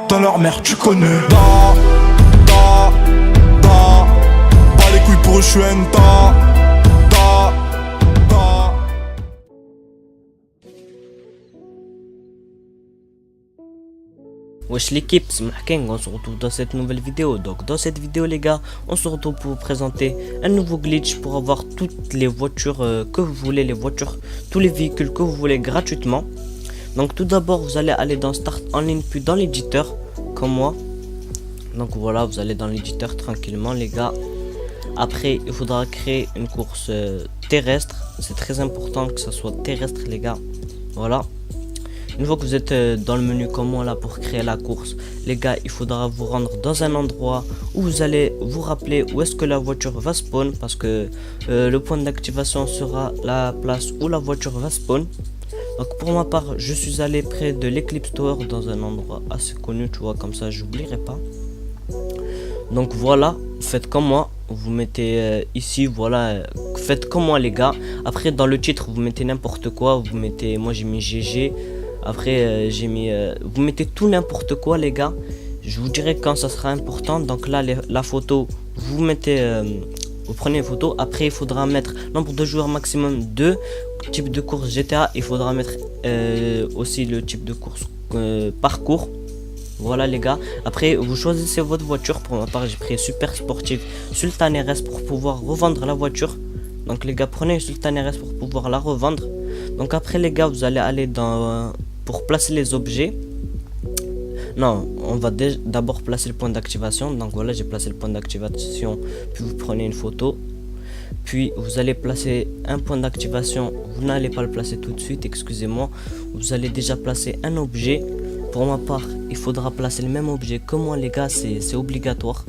Dans leur mère tu connais. Pas les couilles pour eux, je suis un Wesh l'équipe, c'est Mahkeng, on se retrouve dans cette nouvelle vidéo. Donc dans cette vidéo les gars, on se retrouve pour vous présenter un nouveau glitch pour avoir toutes les voitures que vous voulez, les voitures, tous les véhicules que vous voulez gratuitement. Donc tout d'abord vous allez aller dans Start en ligne puis dans l'éditeur, comme moi. Donc voilà, vous allez dans l'éditeur tranquillement les gars. Après il faudra créer une course terrestre, c'est très important que ça soit terrestre les gars. Voilà. Une fois que vous êtes dans le menu comme moi là pour créer la course, les gars, il faudra vous rendre dans un endroit où vous allez vous rappeler où est-ce que la voiture va spawn, parce que le point d'activation sera la place où la voiture va spawn. Donc pour ma part, je suis allé près de l'Eclipse Tower dans un endroit assez connu, tu vois, comme ça j'oublierai pas. Donc voilà, faites comme moi, vous mettez ici, voilà, faites comme moi les gars. Après dans le titre vous mettez n'importe quoi, vous mettez, moi j'ai mis GG. Après j'ai mis, vous mettez tout n'importe quoi les gars. Je vous dirai quand ça sera important. Donc là la photo, vous mettez, vous prenez une photo. Après il faudra mettre nombre de joueurs maximum 2, type de course GTA. Il faudra mettre aussi le type de course parcours. Voilà les gars. Après vous choisissez votre voiture. Pour ma part j'ai pris Super Sportive Sultan RS pour pouvoir revendre la voiture. Donc les gars, prenez une Sultan RS pour pouvoir la revendre. Donc après les gars, vous allez aller dans pour placer les objets. Non, on va d'abord placer le point d'activation. Donc voilà, j'ai placé le point d'activation. Puis vous prenez une photo. Puis vous allez placer un point d'activation. Vous n'allez pas le placer tout de suite, excusez-moi. Vous allez déjà placer un objet. Pour ma part, il faudra placer le même objet que moi les gars, c'est obligatoire.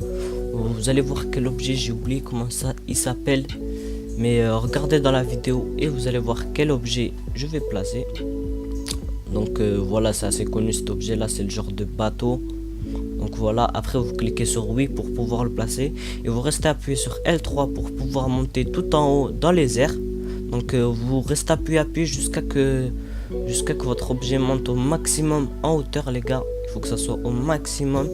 Vous allez voir quel objet, j'ai oublié comment ça il s'appelle. Mais regardez dans la vidéo et vous allez voir quel objet je vais placer. Donc voilà, c'est assez connu cet objet là, c'est le genre de bateau. Donc voilà, après vous cliquez sur oui pour pouvoir le placer. Et vous restez appuyé sur L3 pour pouvoir monter tout en haut dans les airs. Donc vous restez appuyé jusqu'à que votre objet monte au maximum en hauteur les gars. Il faut que ça soit au maximum.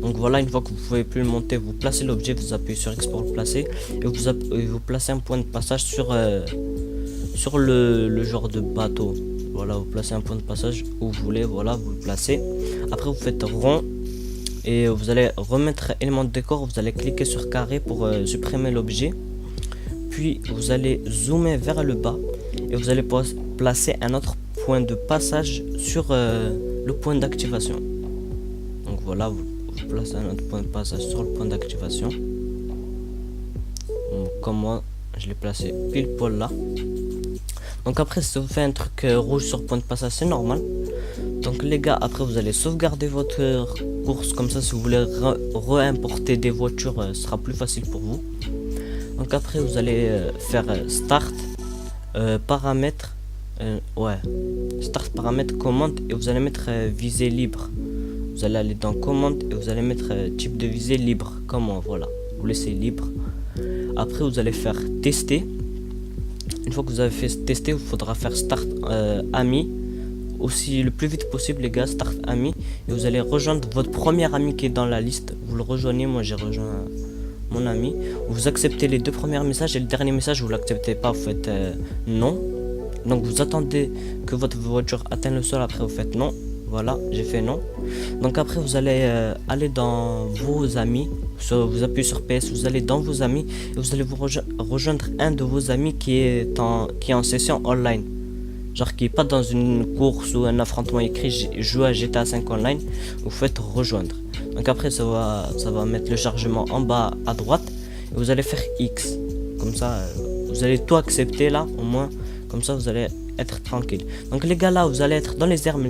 Donc voilà, une fois que vous pouvez plus le monter, vous placez l'objet, vous appuyez sur X pour le placer et vous placez un point de passage sur le genre de bateau. Voilà, vous placez un point de passage où vous voulez, voilà, vous le placez. Après vous faites rond et vous allez remettre élément de décor, vous allez cliquer sur carré pour supprimer l'objet. Puis vous allez zoomer vers le bas et vous allez placer un autre point de passage sur le point d'activation. Donc voilà, vous placez un autre point de passage sur le point d'activation. Comme moi je l'ai placé pile poil là. Donc après si vous faites un truc rouge sur le point de passage, c'est normal. Donc les gars, après vous allez sauvegarder votre course, comme ça si vous voulez réimporter des voitures ce sera plus facile pour vous. Donc après vous allez faire start paramètres, start paramètres commande et vous allez mettre visée libre. Vous allez aller dans commande et vous allez mettre type de visée libre, comme moi, voilà, vous laissez libre. Après vous allez faire tester. Une fois que vous avez fait tester, il faudra faire start ami aussi le plus vite possible les gars, start ami, et vous allez rejoindre votre premier ami qui est dans la liste. Vous le rejoignez, moi j'ai rejoint mon ami. Vous acceptez les deux premiers messages et le dernier message vous l'acceptez pas, vous faites non. Donc vous attendez que votre voiture atteigne le sol, après vous faites non. Voilà, j'ai fait non. Donc après vous allez aller dans vos amis, vous appuyez sur PS, vous allez dans vos amis et vous allez vous rejoindre un de vos amis qui est en session online. Genre qui est pas dans une course ou un affrontement écrit joue à GTA 5 online, vous faites rejoindre. Donc après ça va mettre le chargement en bas à droite et vous allez faire X. Comme ça vous allez tout accepter là au moins, comme ça vous allez être tranquille. Donc les gars, là vous allez être dans les airs mais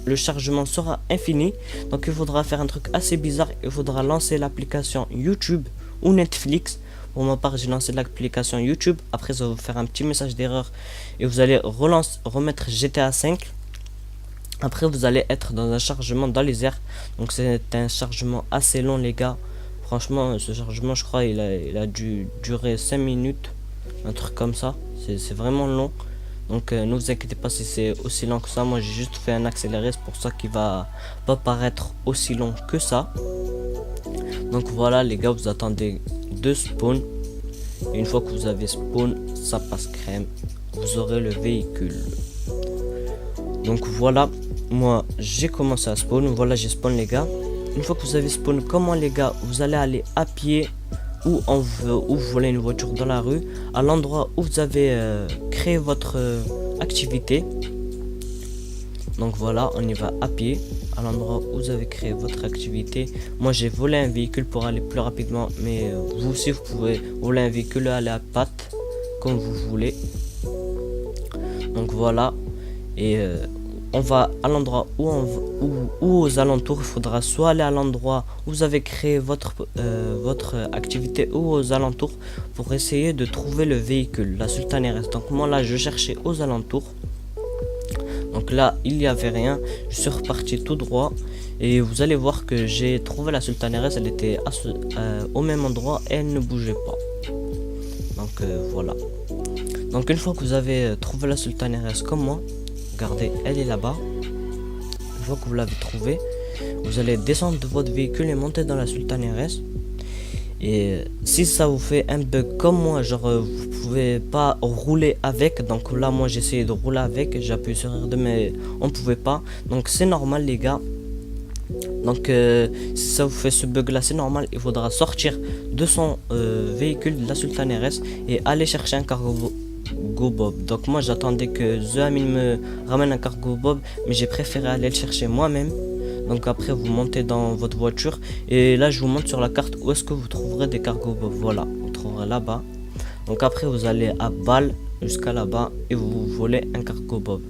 le chargement sera infini. Donc il faudra faire un truc assez bizarre, il faudra lancer l'application YouTube ou Netflix. Pour ma part j'ai lancé l'application YouTube. Après ça va vous faire un petit message d'erreur et vous allez remettre GTA 5. Après vous allez être dans un chargement dans les airs. Donc c'est un chargement assez long les gars. Franchement ce chargement je crois il a dû durer 5 minutes, un truc comme ça. C'est vraiment long. Donc ne vous inquiétez pas si c'est aussi lent que ça. Moi j'ai juste fait un accéléré, c'est pour ça qu'il va pas paraître aussi long que ça. Donc voilà les gars, vous attendez de spawn. Et une fois que vous avez spawn, ça passe crème. Vous aurez le véhicule. Donc voilà, moi j'ai commencé à spawn. Voilà, j'ai spawn les gars. Une fois que vous avez spawn, comment les gars, vous allez aller à pied ou vous volez une voiture dans la rue, à l'endroit où vous avez créé votre activité. Donc voilà, on y va à pied à l'endroit où vous avez créé votre activité. Moi j'ai volé un véhicule pour aller plus rapidement, mais vous aussi vous pouvez voler un véhicule et aller à pattes comme vous voulez. Donc voilà, et on va à l'endroit où aux alentours. Il faudra soit aller à l'endroit où vous avez créé votre activité ou aux alentours pour essayer de trouver le véhicule, la Sultan RS. Donc moi là je cherchais aux alentours. Donc là il n'y avait rien, je suis reparti tout droit et vous allez voir que j'ai trouvé la Sultan RS. Elle était au même endroit et elle ne bougeait pas. Donc voilà. Donc une fois que vous avez trouvé la Sultan RS comme moi, regardez, elle est là-bas. Une fois que vous l'avez trouvée, vous allez descendre de votre véhicule et monter dans la Sultan RS. Et si ça vous fait un bug comme moi, genre vous pouvez pas rouler avec, donc là moi j'ai essayé de rouler avec, j'ai appuyé sur R2 mais on pouvait pas, donc c'est normal les gars. Donc si ça vous fait ce bug là, c'est normal. Il faudra sortir de son véhicule de la Sultan RS et aller chercher un cargo bob. Donc moi j'attendais que The Amin me ramène un cargo bob, mais j'ai préféré aller le chercher moi-même. Donc après vous montez dans votre voiture et là je vous montre sur la carte où est-ce que vous trouverez des cargo bob. Voilà, vous trouverez là-bas. Donc après vous allez à balle jusqu'à là-bas et vous volez un cargo bob.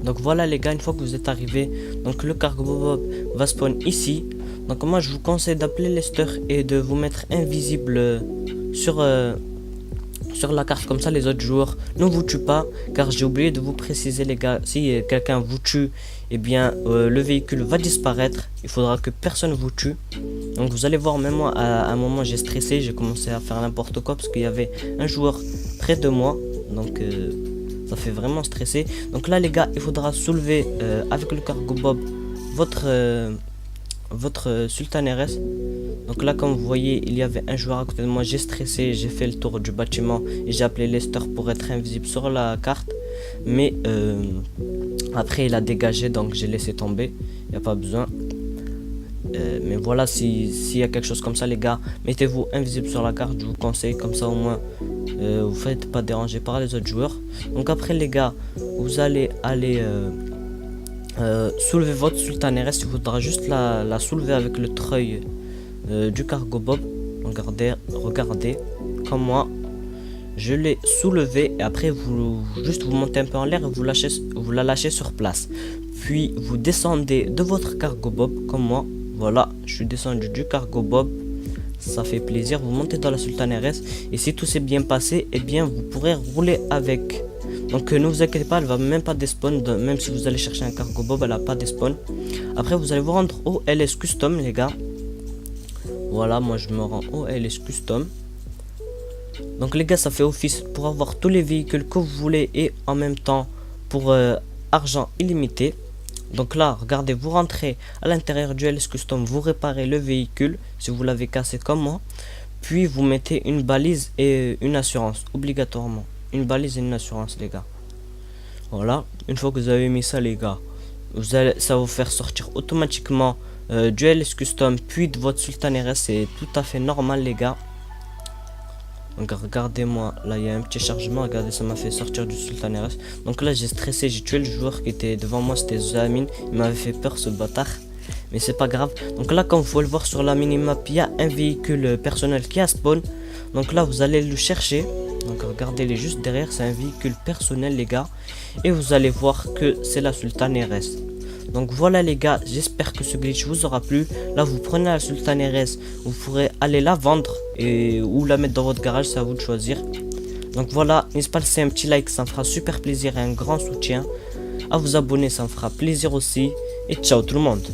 Donc voilà les gars, une fois que vous êtes arrivé, donc le cargo bob va spawn ici. Donc moi je vous conseille d'appeler Lester et de vous mettre invisible sur la carte, comme ça les autres joueurs ne vous tuent pas. Car j'ai oublié de vous préciser les gars, si quelqu'un vous tue, et bien le véhicule va disparaître. Il faudra que personne vous tue. Donc vous allez voir, même moi à un moment j'ai stressé, j'ai commencé à faire n'importe quoi parce qu'il y avait un joueur près de moi. Donc ça fait vraiment stresser. Donc là les gars, il faudra soulever avec le cargo bob votre Sultan RS. Donc là comme vous voyez, il y avait un joueur à côté de moi. J'ai stressé, j'ai fait le tour du bâtiment et j'ai appelé Lester pour être invisible sur la carte. Mais après il a dégagé, donc j'ai laissé tomber, il n'y a pas besoin. Mais voilà, s'il y a quelque chose comme ça les gars, mettez-vous invisible sur la carte, je vous conseille, comme ça au moins vous faites pas déranger par les autres joueurs. Donc après les gars, vous allez aller soulever votre Sultan RS. Il faudra juste la soulever avec le treuil du cargo bob. Regardez comme moi je l'ai soulevé, et après vous montez un peu en l'air et vous la lâchez sur place, puis vous descendez de votre cargo bob comme moi. Voilà, je suis descendu du cargo bob, ça fait plaisir. Vous montez dans la Sultan RS et si tout s'est bien passé, et bien vous pourrez rouler avec. Donc ne vous inquiétez pas, elle va même pas despawn, même si vous allez chercher un cargo bob, elle a pas despawn. Après vous allez vous rendre au LS Custom les gars. Voilà, moi je me rends au LS Custom. Donc les gars, ça fait office pour avoir tous les véhicules que vous voulez et en même temps pour argent illimité. Donc là, regardez, vous rentrez à l'intérieur du LS Custom, vous réparez le véhicule si vous l'avez cassé comme moi. Puis vous mettez une balise et une assurance, obligatoirement. Une balise et une assurance les gars. Voilà, une fois que vous avez mis ça les gars, ça va vous faire sortir automatiquement du LS Custom puis de votre Sultan RS. C'est tout à fait normal les gars. Donc regardez-moi, là il y a un petit chargement, regardez, ça m'a fait sortir du Sultan RS. Donc là j'ai stressé, j'ai tué le joueur qui était devant moi, c'était The Amin. Il m'avait fait peur ce bâtard. mais c'est pas grave. Donc là, comme vous pouvez le voir sur la minimap, il y a un véhicule personnel qui a spawn. Donc là, vous allez le chercher. Donc regardez, il est juste derrière, c'est un véhicule personnel les gars. Et vous allez voir que c'est la Sultan RS. Donc voilà les gars, j'espère que ce glitch vous aura plu. Là vous prenez la Sultan RS, vous pourrez aller la vendre ou la mettre dans votre garage, c'est à vous de choisir. Donc voilà, n'hésitez pas à laisser un petit like, ça me fera super plaisir et un grand soutien. À vous abonner, ça me fera plaisir aussi. Et ciao tout le monde.